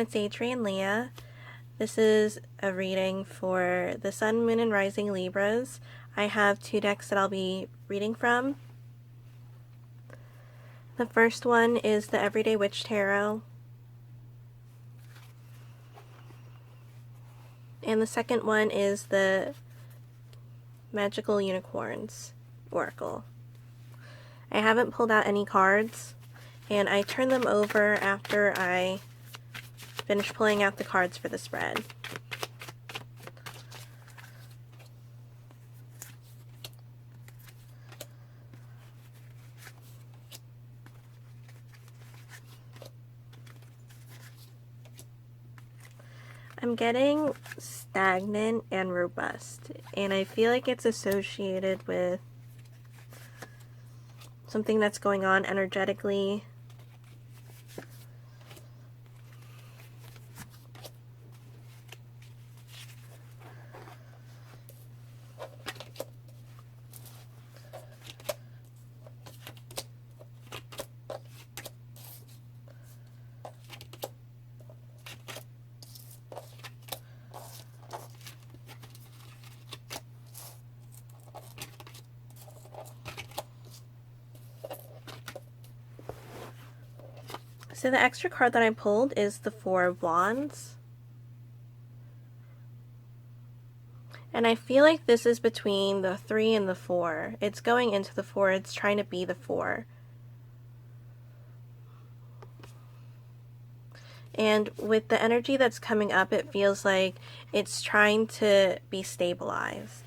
It's Adrian Leah. This is a reading for the Sun, Moon, and Rising Libras. I have 2 decks that I'll be reading from. The first one is the Everyday Witch Tarot. And the second one is the Magical Unicorns Oracle. I haven't pulled out any cards, and I turn them over after I finish pulling out the cards for the spread. I'm getting stagnant and robust, and I feel like it's associated with something that's going on energetically. So the extra card that I pulled is the Four of Wands. And I feel like this is between the 3 and the 4. It's going into the 4. It's trying to be the 4. And with the energy that's coming up, it feels like it's trying to be stabilized.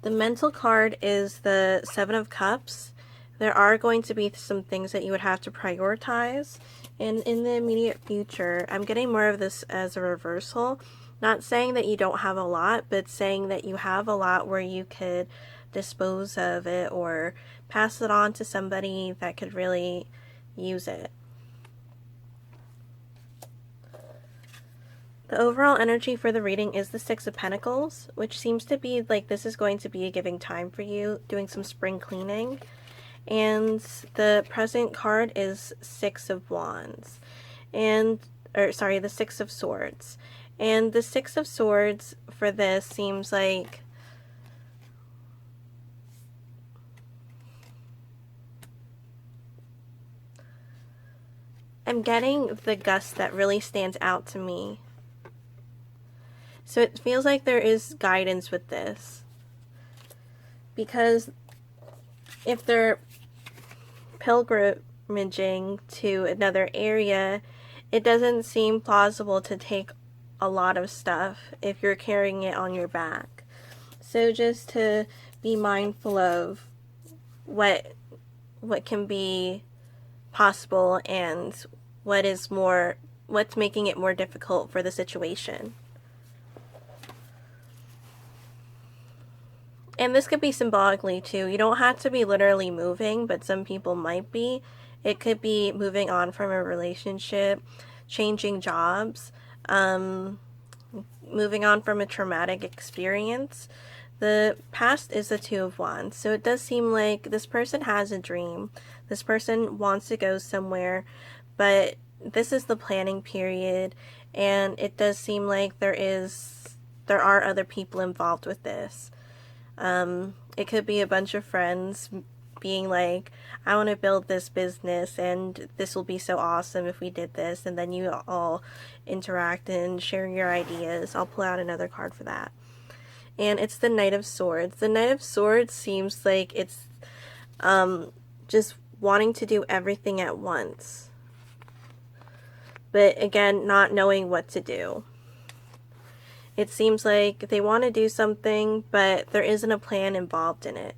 The mental card is the Seven of Cups. There are going to be some things that you would have to prioritize. And in the immediate future, I'm getting more of this as a reversal. Not saying that you don't have a lot, but saying that you have a lot where you could dispose of it or pass it on to somebody that could really use it. The overall energy for the reading is the Six of Pentacles, which seems to be like this is going to be a giving time for you, doing some spring cleaning. And the present card is Six of Wands, the Six of Swords. And the Six of Swords for this seems like I'm getting the gust that really stands out to me. So it feels like there is guidance with this, because if they're pilgrimaging to another area, it doesn't seem plausible to take a lot of stuff if you're carrying it on your back. So just to be mindful of what can be possible and what's making it more difficult for the situation. And this could be symbolically too. You don't have to be literally moving, but some people might be. It could be moving on from a relationship, changing jobs, moving on from a traumatic experience. The past is the Two of Wands, so it does seem like this person has a dream. This person wants to go somewhere, but this is the planning period, and it does seem like there are other people involved with this. It could be a bunch of friends being like, I want to build this business and this will be so awesome if we did this, and then you all interact and share your ideas. I'll pull out another card for that. And it's the Knight of Swords. The Knight of Swords seems like it's just wanting to do everything at once, but again, not knowing what to do. It seems like they want to do something, but there isn't a plan involved in it.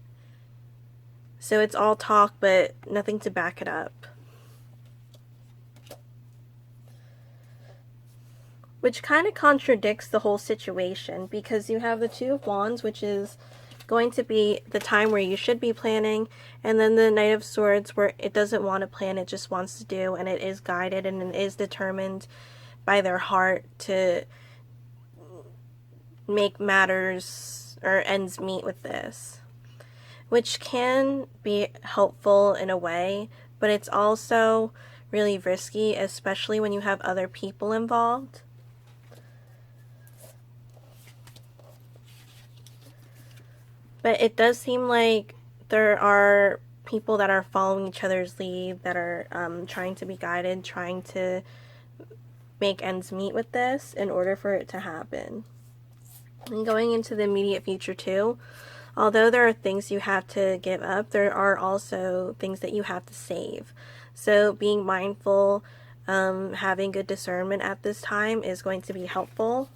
So it's all talk, but nothing to back it up. Which kind of contradicts the whole situation, because you have the Two of Wands, which is going to be the time where you should be planning, and then the Knight of Swords where it doesn't want to plan, it just wants to do, and it is guided and it is determined by their heart to make matters or ends meet with this, which can be helpful in a way, but it's also really risky, especially when you have other people involved. But it does seem like there are people that are following each other's lead, that are trying to be guided, trying to make ends meet with this in order for it to happen. And going into the immediate future too, although there are things you have to give up, there are also things that you have to save. So being mindful, having good discernment at this time is going to be helpful.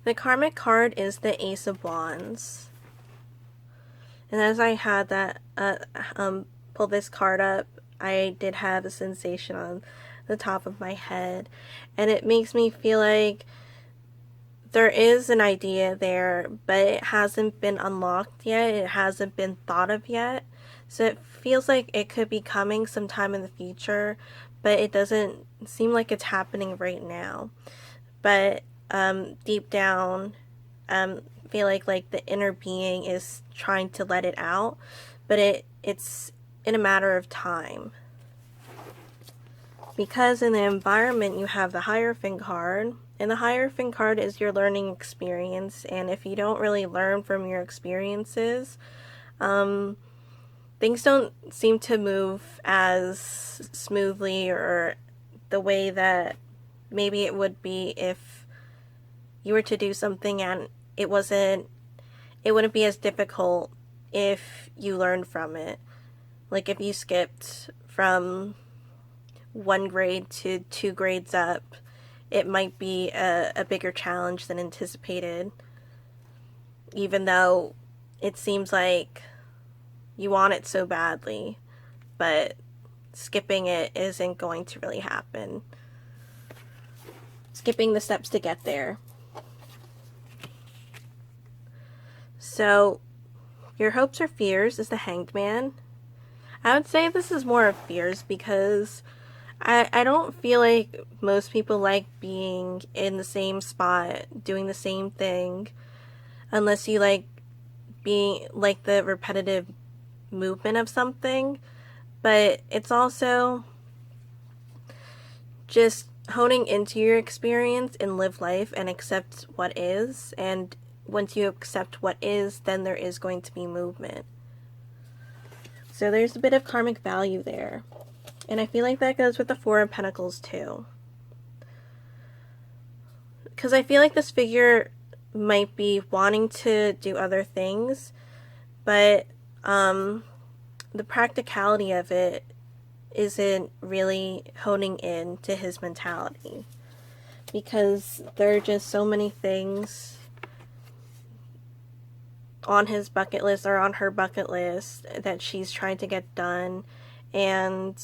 The karmic card is the Ace of Wands. And as I had that pull this card up, I did have a sensation on the top of my head. And it makes me feel like there is an idea there, but it hasn't been unlocked yet. It hasn't been thought of yet. So it feels like it could be coming sometime in the future, but it doesn't seem like it's happening right now. But deep down, feel like the inner being is trying to let it out, but it's in a matter of time. Because in the environment you have the Hierophant card, and the Hierophant card is your learning experience, and if you don't really learn from your experiences, things don't seem to move as smoothly or the way that maybe it would be if you were to do something and it wouldn't be as difficult if you learned from it. Like if you skipped from 1 grade to 2 grades up, it might be a bigger challenge than anticipated, even though it seems like you want it so badly, but skipping it isn't going to really happen. Skipping the steps to get there. So, your hopes or fears is the Hanged Man. I would say this is more of fears because I don't feel like most people like being in the same spot, doing the same thing, unless you like being like the repetitive movement of something. But it's also just honing into your experience and live life and accept what is, and once you accept what is, then there is going to be movement. So there's a bit of karmic value there. And I feel like that goes with the Four of Pentacles too. Because I feel like this figure might be wanting to do other things, but the practicality of it isn't really honing in to his mentality. Because there are just so many things on his bucket list or on her bucket list that she's trying to get done, and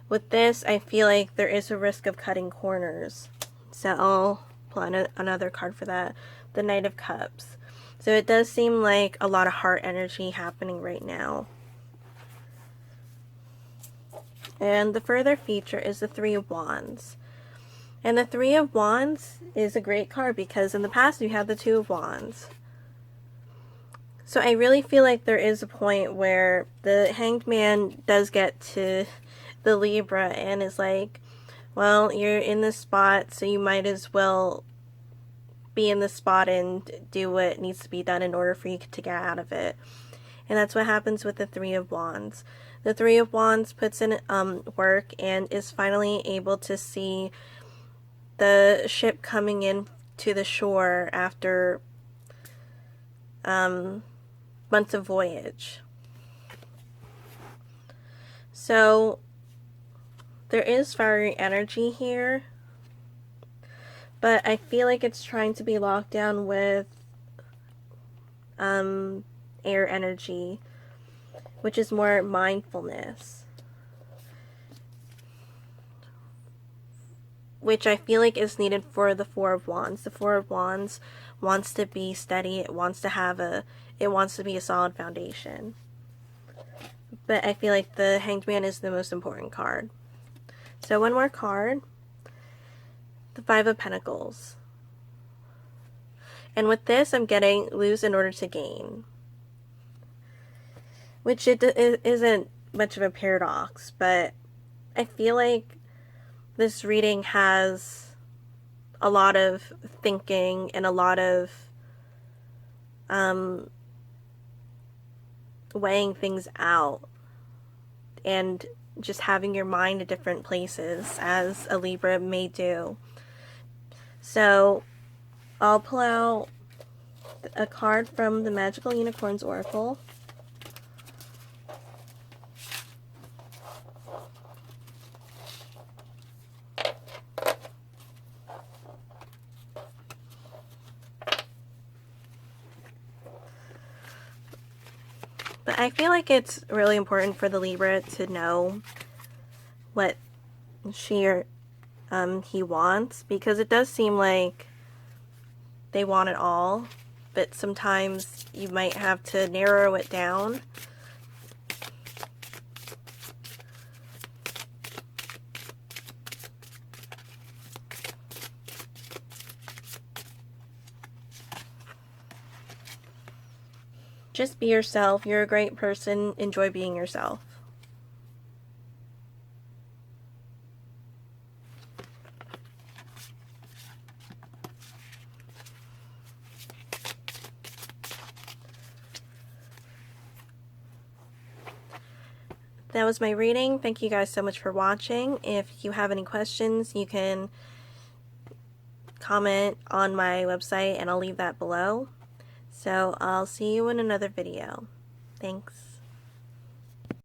with this I feel like there is a risk of cutting corners. So I'll pull another card for that, the Knight of Cups. So it does seem like a lot of heart energy happening right now. And the further feature is the Three of Wands. And the Three of Wands is a great card because in the past you had the Two of Wands. So I really feel like there is a point where the Hanged Man does get to the Libra and is like, well, you're in this spot, so you might as well be in this spot and do what needs to be done in order for you to get out of it. And that's what happens with the Three of Wands. The Three of Wands puts in work and is finally able to see the ship coming in to the shore after months of voyage. So there is fiery energy here, but I feel like it's trying to be locked down with air energy, which is more mindfulness, which I feel like is needed for the Four of Wands. The Four of Wands wants to be steady. It wants to be a solid foundation. But I feel like the Hanged Man is the most important card. So one more card, the Five of Pentacles. And with this, I'm getting lose in order to gain. which it isn't much of a paradox, but I feel like this reading has a lot of thinking and a lot of weighing things out and just having your mind at different places, as a Libra may do. So I'll pull out a card from the Magical Unicorns Oracle. But I feel like it's really important for the Libra to know what she or he wants, because it does seem like they want it all, but sometimes you might have to narrow it down. Just be yourself. You're a great person. Enjoy being yourself. That was my reading. Thank you guys so much for watching. If you have any questions, you can comment on my website and I'll leave that below. So I'll see you in another video. Thanks.